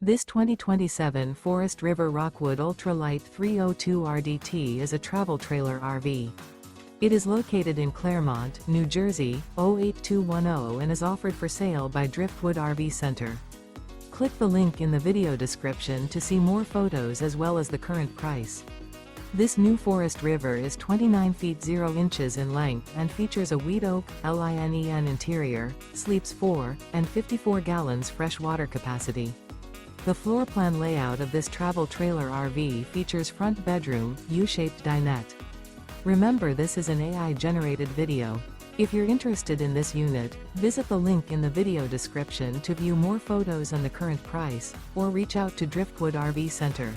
This 2027 Forest River Rockwood Ultra Lite 302 RDT is a travel trailer RV. It is located in Clermont, New Jersey, 08210 and is offered for sale by Driftwood RV Center. Click the link in the video description to see more photos as well as the current price. This new Forest River is 29 feet 0 inches in length and features a wheat oak, LINEN interior, sleeps 4, and 54 gallons fresh water capacity. The floor plan layout of this travel trailer RV features front bedroom, U-shaped dinette. Remember, this is an AI-generated video. If you're interested in this unit, visit the link in the video description to view more photos and the current price, or reach out to Driftwood RV Center.